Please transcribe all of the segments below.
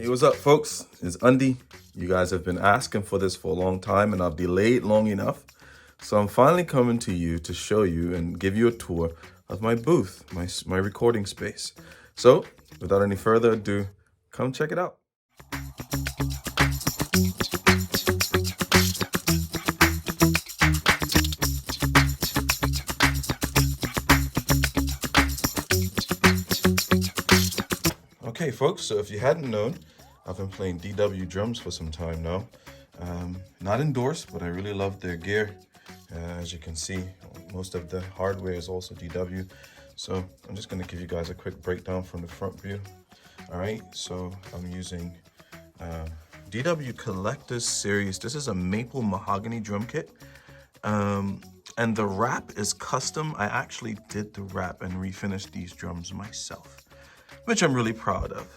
Hey, what's up, folks? It's Undy. You guys have been asking for this for a long time, and I've delayed long enough. So I'm finally coming to you to show you and give you a tour of my booth, my recording space. So without any further ado, come check it out. Okay, folks, so if you hadn't known, I've been playing DW drums for some time now. Not endorsed, but I really love their gear. As you can see, most of the hardware is also DW. So I'm just going to give you guys a quick breakdown from the front view. All right, so I'm using DW Collector's Series. This is a maple mahogany drum kit. And the wrap is custom. I actually did the wrap and refinished these drums myself, which I'm really proud of.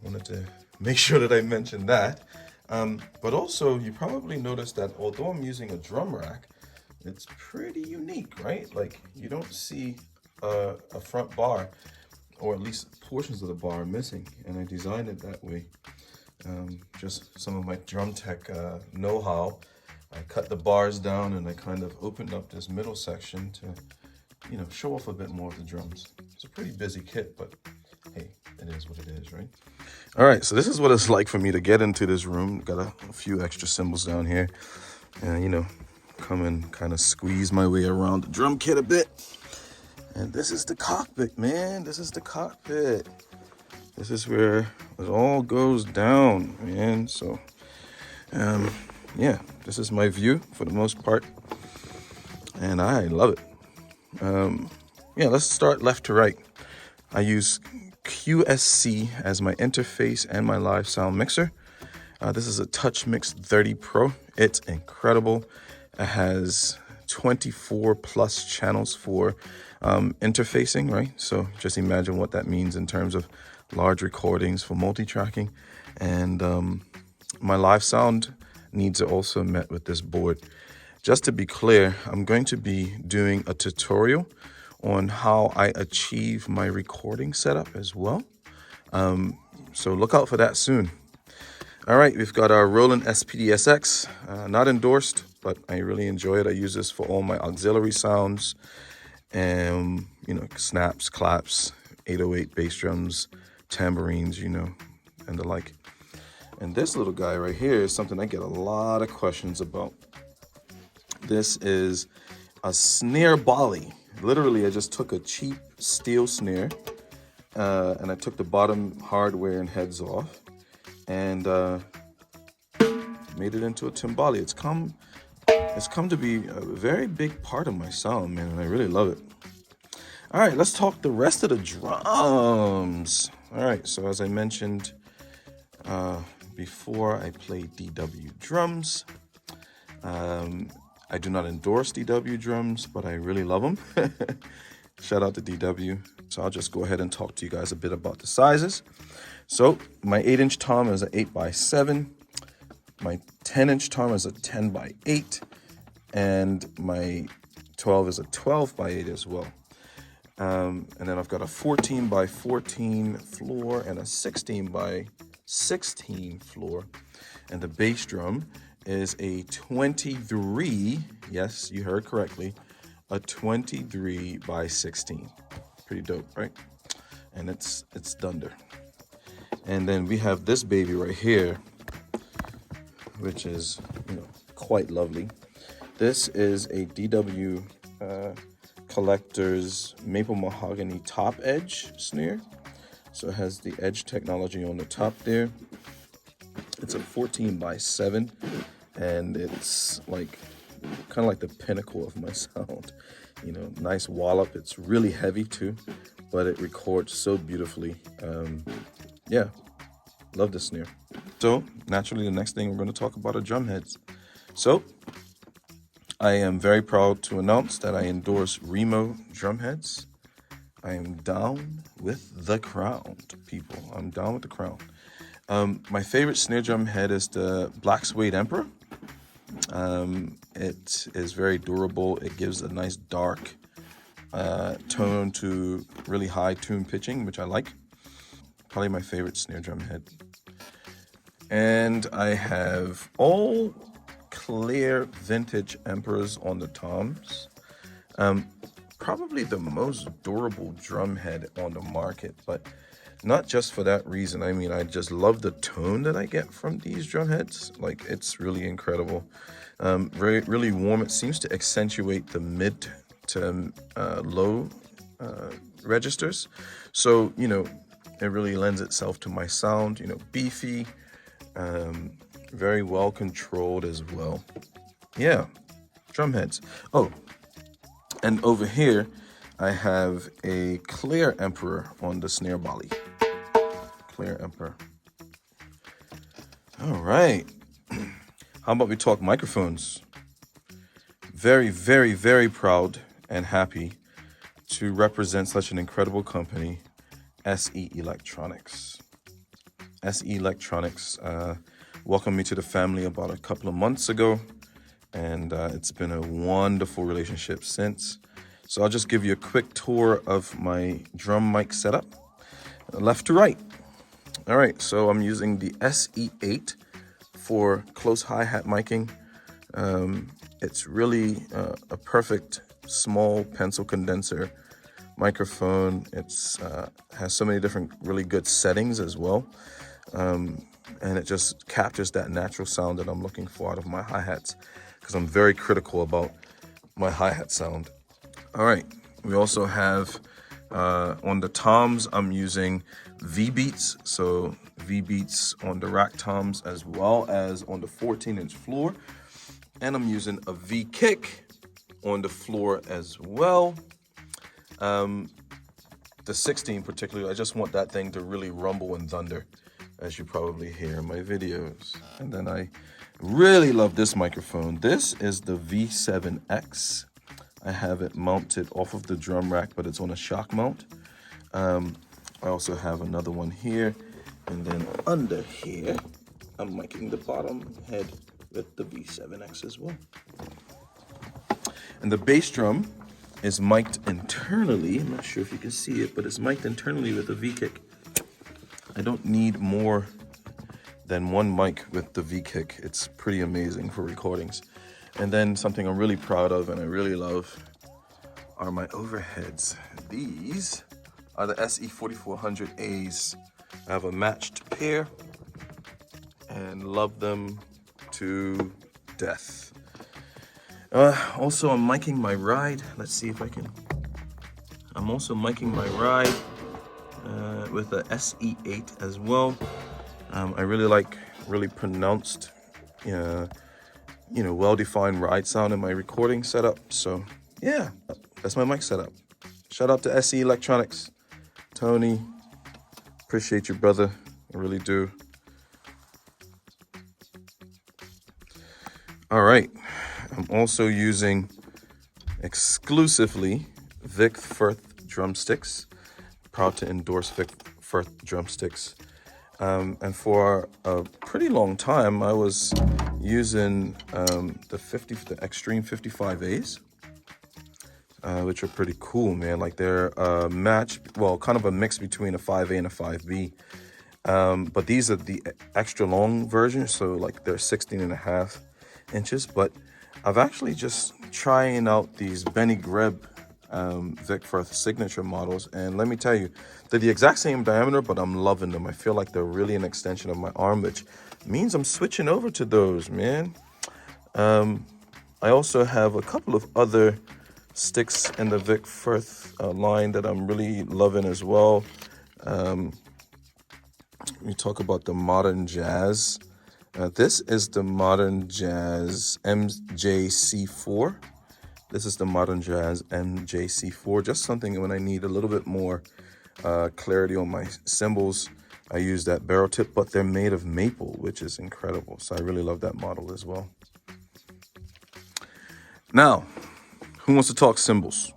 Wanted to make sure that I mentioned that. But also, you probably noticed that although I'm using a drum rack, it's pretty unique, right? Like, you don't see a front bar, or at least portions of the bar are missing, and I designed it that way. Just some of my drum tech know-how. I cut the bars down and I kind of opened up this middle section to, show off a bit more of the drums. It's a pretty busy kit, but hey, it is what it is, right? All right, so this is what it's like for me to get into this room. Got a few extra cymbals down here, and come and kind of squeeze my way around the drum kit a bit. And this is the cockpit, man. This is the cockpit. This is where it all goes down, man. So, yeah, this is my view for the most part, and I love it. Let's start left to right. I use QSC as my interface and my live sound mixer. This is a Touch Mix 30 Pro. It's incredible. It has 24 plus channels for interfacing, right? So just imagine what that means in terms of large recordings for multi-tracking. And my live sound needs are also met with this board. Just to be clear, I'm going to be doing a tutorial on how I achieve my recording setup as well. So look out for that soon. All right, we've got our Roland SPD-SX, not endorsed, but I really enjoy it. I use this for all my auxiliary sounds and, snaps, claps, 808 bass drums, tambourines, and the like. And this little guy right here is something I get a lot of questions about. This is a snare volley. Literally, I just took a cheap steel snare and I took the bottom hardware and heads off and made it into a timbali. It's come to be a very big part of my sound, man, and I really love it. All right, let's talk the rest of the drums. All right, so as I mentioned before, I play DW drums. I do not endorse DW drums, but I really love them. Shout out to DW. So I'll just go ahead and talk to you guys a bit about the sizes. So my 8-inch tom is an 8x7. My 10-inch tom is a 10x8. And my 12 is a 12x8 as well. And then I've got a 14x14 floor and a 16x16 floor. And the bass drum is a 23, yes, you heard correctly, a 23x16. Pretty dope, right? And it's thunder. And then we have this baby right here, which is, quite lovely. This is a DW Collector's maple mahogany top edge snare. So it has the edge technology on the top there. It's a 14x7, and it's like kind of like the pinnacle of my sound. Nice wallop. It's really heavy too, but it records so beautifully. Love the snare. So naturally, the next thing we're going to talk about are drum heads. So I am very proud to announce that I endorse Remo Drumheads. I am down with the crown, people. I'm down with the crown. My favorite snare drum head is the Black Suede Emperor. It is very durable. It gives a nice dark tone to really high tune pitching, which I like. probably my favorite snare drum head. And I have all clear vintage Emperors on the toms. Probably the most durable drum head on the market, but not just for that reason. I mean, I just love the tone that I get from these drum heads. Like, it's really incredible. Really warm. It seems to accentuate the mid to low registers. So, you know, it really lends itself to my sound, you know, beefy, very well controlled as well. Yeah, drum heads. Oh, and over here, I have a clear Emperor on the snare bally. Clear Emperor. All right. How about we talk microphones? Very, very, very proud and happy to represent such an incredible company, SE Electronics. SE Electronics welcomed me to the family about a couple of months ago, and it's been a wonderful relationship since. So I'll just give you a quick tour of my drum mic setup, left to right. All right, so I'm using the SE8 for close hi-hat miking. It's really a perfect small pencil condenser microphone. It's has so many different really good settings as well. And it just captures that natural sound that I'm looking for out of my hi-hats, because I'm very critical about my hi-hat sound. All right, we also have on the toms, I'm using V-Beats. So V-Beats on the rack toms as well as on the 14-inch floor. And I'm using a V-Kick on the floor as well. The 16 particularly, I just want that thing to really rumble and thunder, as you probably hear in my videos. And then I really love this microphone. This is the V7X. I have it mounted off of the drum rack, but it's on a shock mount. I also have another one here. And then under here, I'm miking the bottom head with the V7X as well. And the bass drum is mic'd internally. I'm not sure if you can see it, but it's mic'd internally with a V-Kick. I don't need more than one mic with the V-Kick. It's pretty amazing for recordings. And then something I'm really proud of and I really love are my overheads. These are the SE4400As. I have a matched pair and love them to death. Also, I'm miking my ride. Let's see if I can. I'm also miking my ride with the SE8 as well. I really like really pronounced, well-defined ride sound in my recording setup. So yeah, that's my mic setup. Shout out to SE Electronics. Tony, appreciate you, brother. I really do. All right, I'm also using exclusively VicFirth Drumsticks. Proud to endorse VicFirth Drumsticks. And for a pretty long time, I was using the Extreme 55As, which are pretty cool, man. Like they're kind of a mix between a 5A and a 5B. But these are the extra long versions, so like they're 16.5 inches. But I've actually just trying out these Benny Greb VicFirth signature models, and let me tell you, they're the exact same diameter, but I'm loving them. I feel like they're really an extension of my arm, which means I'm switching over to those, man. I also have a couple of other sticks in the VicFirth line that I'm really loving as well. We talk about the Modern Jazz. This is the Modern Jazz MJC4. This is the Modern Jazz MJC4. Just something when I need a little bit more clarity on my cymbals, I use that barrel tip, but they're made of maple, which is incredible. So I really love that model as well. Now, who wants to talk cymbals?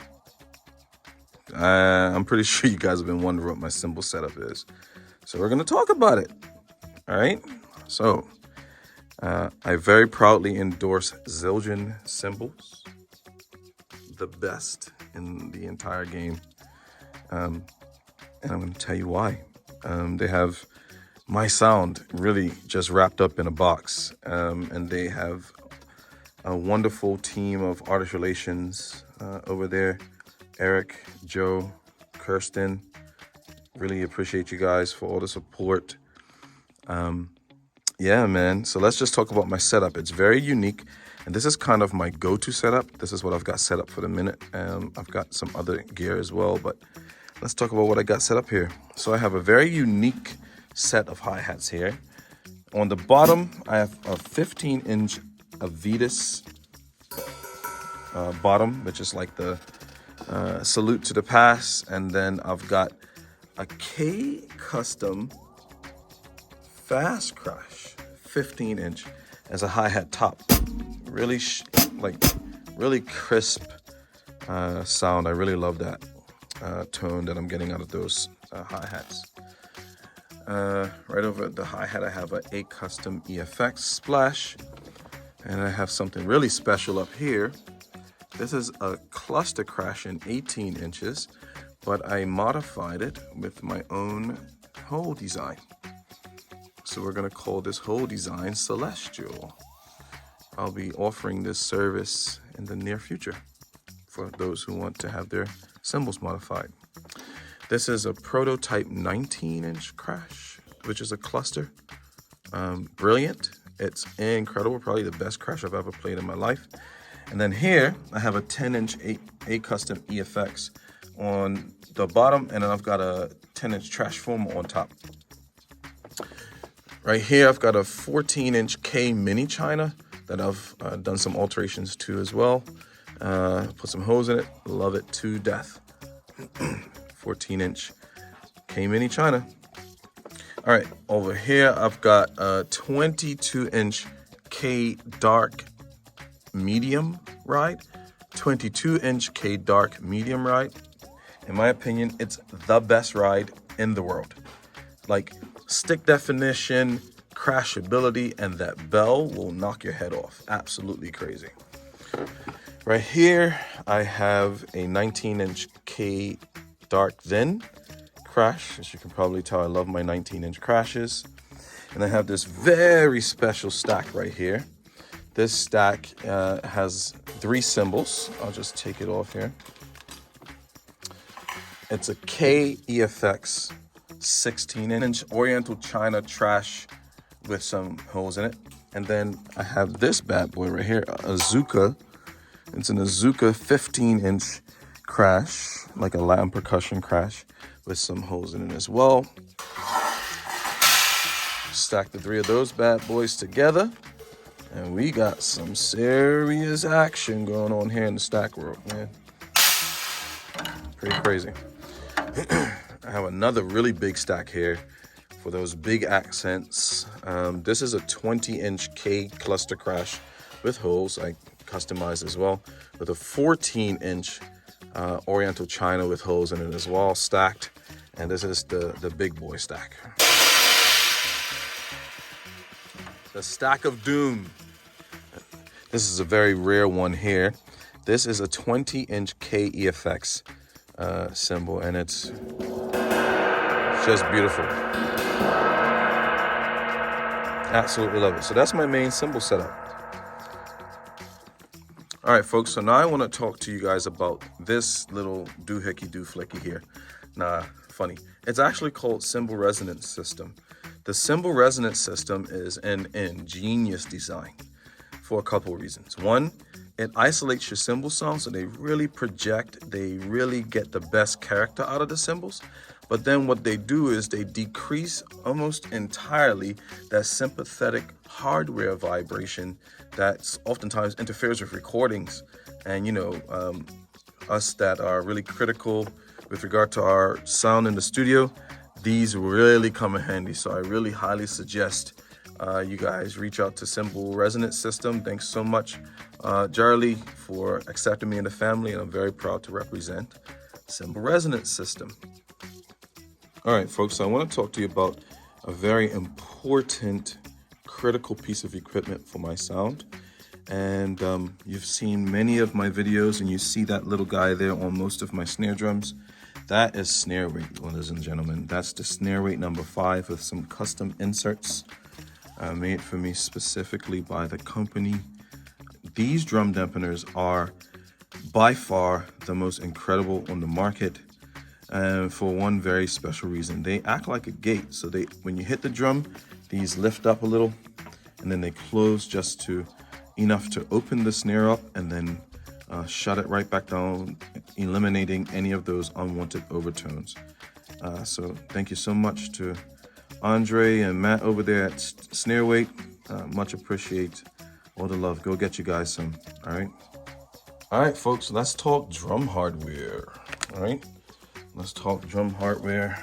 I'm pretty sure you guys have been wondering what my cymbal setup is. So we're going to talk about it. All right. So I very proudly endorse Zildjian Cymbals, the best in the entire game. And I'm going to tell you why. They have my sound really just wrapped up in a box, and they have a wonderful team of artist relations over there. Eric, Joe, Kirsten, really appreciate you guys for all the support. Yeah, man. So let's just talk about my setup. It's very unique, and this is kind of my go-to setup. This is what I've got set up for the minute. I've got some other gear as well, but let's talk about what I got set up here. So I have a very unique set of hi-hats here. On the bottom, I have a 15-inch Avitas bottom, which is like the salute to the past, and then I've got a K Custom Fast Crash 15-inch as a hi-hat top. Really really crisp sound. I really love that tone that I'm getting out of those hi-hats. Right over the hi-hat, I have a Custom EFX Splash, and I have something really special up here. This is a cluster crash in 18 inches, but I modified it with my own hole design. So we're gonna call this whole design Celestial. I'll be offering this service in the near future for those who want to have their cymbals modified. This is a prototype 19-inch crash, which is a cluster. Brilliant. It's incredible, probably the best crash I've ever played in my life. And then here, I have a 10-inch A Custom EFX on the bottom, and then I've got a 10-inch trash form on top. Right here, I've got a 14-inch K Mini China that I've done some alterations to as well. Put some hose in it, love it to death. 14-inch K Mini China. All right, over here, I've got a 22-inch K Dark Medium Ride. 22-inch K Dark Medium Ride. In my opinion, it's the best ride in the world. Like, stick definition, crashability, and that bell will knock your head off. Absolutely crazy. Right here, I have a 19-inch K Dark Zen crash. As you can probably tell, I love my 19-inch crashes. And I have this very special stack right here. This stack has 3 cymbals. I'll just take it off here. It's a K EFX 16-inch Oriental China trash with some holes in it. And then I have this bad boy right here, a Azuka. It's an Azuka 15-inch crash, like a Latin percussion crash with some holes in it as well. Stack the 3 of those bad boys together, and we got some serious action going on here in the stack world, man. Pretty crazy. I have another really big stack here for those big accents. This is a 20-inch K cluster crash with holes. I customized as well with a 14-inch Oriental China with holes in it as well, stacked. And this is the big boy stack. The stack of doom. This is a very rare one here. This is a 20-inch K EFX cymbal, and it's just beautiful. Absolutely love it. So that's my main cymbal setup. All right, folks, so now I want to talk to you guys about this little doohickey dooflicky here. Nah, funny. It's actually called Cymbal Resonance System. The Cymbal Resonance System is an ingenious design for a couple of reasons. One, it isolates your cymbal sound, so they really project, they really get the best character out of the cymbals. But then what they do is they decrease almost entirely that sympathetic hardware vibration that oftentimes interferes with recordings. And, you know, us that are really critical with regard to our sound in the studio, these really come in handy. So I really highly suggest you guys reach out to Cymbal Resonance System. Thanks so much, Charlie, for accepting me in the family, and I'm very proud to represent Cymbal Resonance System. All right, folks, so I want to talk to you about a very important, critical piece of equipment for my sound. And you've seen many of my videos, and you see that little guy there on most of my snare drums. that is Snareweight, ladies and gentlemen. That's the Snareweight number 5 with some custom inserts made for me specifically by the company. These drum dampeners are by far the most incredible on the market, and for one very special reason. They act like a gate, so when you hit the drum, these lift up a little, and then they close just to enough to open the snare up, and then shut it right back down, eliminating any of those unwanted overtones. So thank you so much to Andre and Matt over there at Snareweight. Much appreciate all the love. Go get you guys some. All right, folks, let's talk drum hardware. All right, let's talk drum hardware.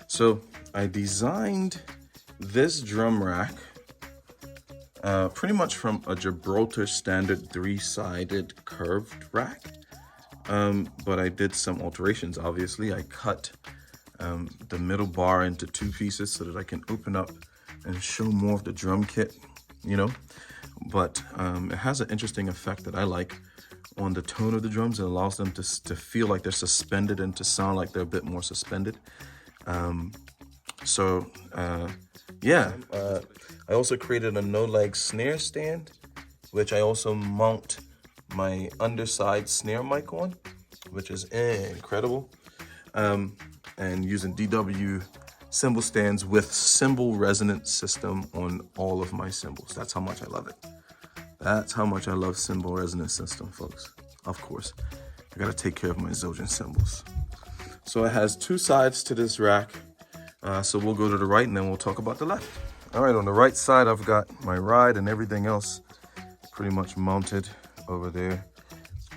So I designed this drum rack pretty much from a Gibraltar standard 3-sided curved rack, but I did some alterations. Obviously, I cut the middle bar into 2 pieces so that I can open up and show more of the drum kit, you know. But it has an interesting effect that I like on the tone of the drums. It allows them to feel like they're suspended and to sound like they're a bit more suspended. Yeah, I also created a no-leg snare stand, which I also mount my underside snare mic on, which is incredible. And using DW cymbal stands with cymbal resonance system on all of my cymbals. That's how much I love it. That's how much I love cymbal resonance system, folks. Of course, I gotta take care of my Zildjian cymbals. So it has 2 sides to this rack. So we'll go to the right and then we'll talk about the left. All right, on the right side, I've got my ride and everything else pretty much mounted over there.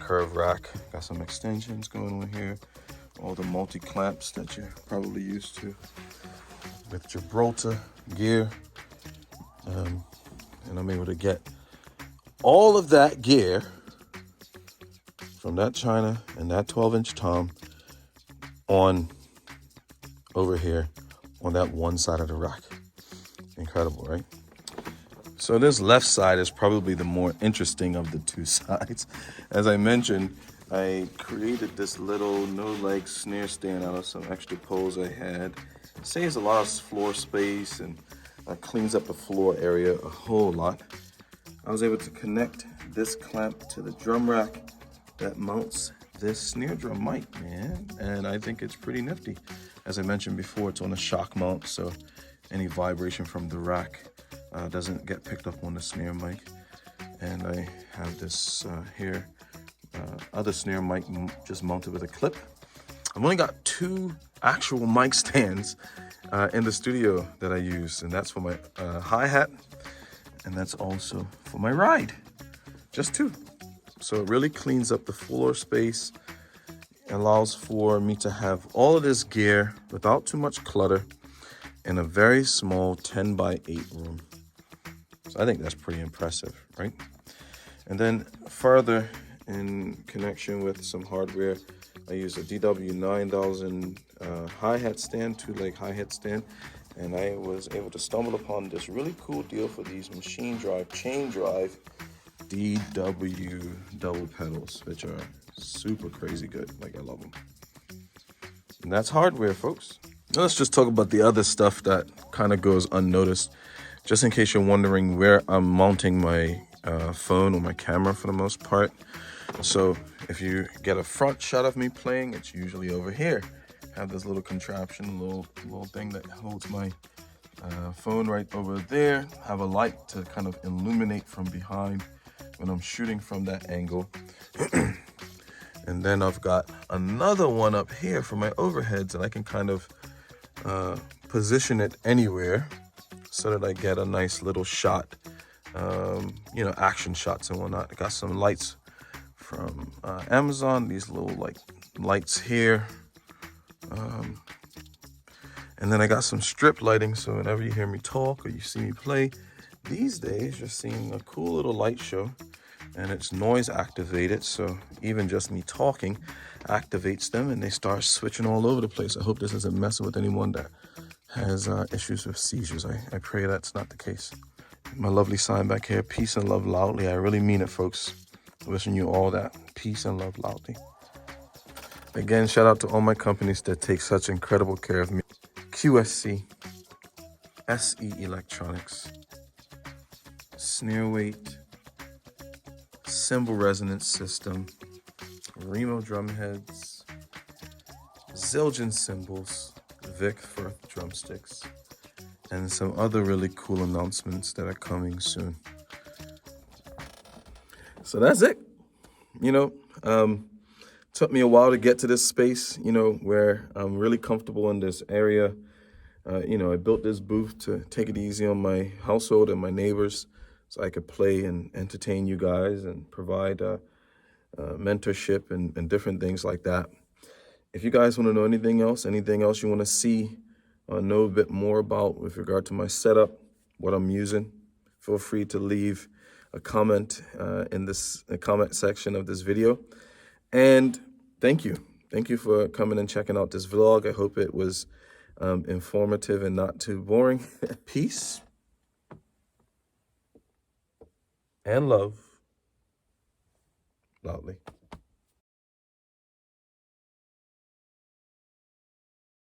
Curve rack, got some extensions going on here. All the multi-clamps that you're probably used to with Gibraltar gear. And I'm able to get all of that gear from that China and that 12-inch tom on over here on that one side of the rack. Incredible, right? So this left side is probably the more interesting of the 2 sides. As I mentioned, I created this little no-leg snare stand out of some extra poles I had. It saves a lot of floor space and cleans up the floor area a whole lot. I was able to connect this clamp to the drum rack that mounts this snare drum mic, man. And I think it's pretty nifty. As I mentioned before, it's on a shock mount, so any vibration from the rack doesn't get picked up on the snare mic. And I have this other snare mic just mounted with a clip. I've only got 2 actual mic stands in the studio that I use, and that's for my hi-hat, and that's also for my ride. Just 2. So it really cleans up the floor space, allows for me to have all of this gear without too much clutter in a very small 10 by 8 room. So I think that's pretty impressive, right? And then further in connection with some hardware, I use a DW 9000 hi-hat stand, 2-leg hi-hat stand, and I was able to stumble upon this really cool deal for these machine drive, chain drive DW double pedals, which are super crazy good. Like, I love them. And that's hardware, folks. Now let's just talk about the other stuff that kind of goes unnoticed, just in case you're wondering where I'm mounting my phone or my camera for the most part. So if you get a front shot of me playing, it's usually over here. I have this little contraption, little thing that holds my phone right over there. Have a light to kind of illuminate from behind when I'm shooting from that angle. And then I've got another one up here for my overheads, and I can kind of position it anywhere so that I get a nice little shot, action shots and whatnot. I got some lights from Amazon, these little lights here. And then I got some strip lighting, so whenever you hear me talk or you see me play, these days you're seeing a cool little light show, and it's noise activated, so even just me talking activates them and they start switching all over the place. I hope this isn't messing with anyone that has issues with seizures. I pray that's not the case. My lovely sign back here, peace and love loudly. I really mean it, folks. Wishing you all that peace and love loudly. Again, shout out to all my companies that take such incredible care of me. QSC, SE Electronics, Snareweight, Cymbal Resonance System, Remo Drumheads, Zildjian Cymbals, VicFirth Drumsticks, and some other really cool announcements that are coming soon. So that's it. You know, took me a while to get to this space, you know, where I'm really comfortable in this area. You know, I built this booth to take it easy on my household and my neighbors so I could play and entertain you guys and provide mentorship and different things like that. If you guys want to know anything else you want to see or know a bit more about with regard to my setup, what I'm using, feel free to leave a comment in the comment section of this video. And thank you. Thank you for coming and checking out this vlog. I hope it was informative and not too boring. Peace and love. Loudly.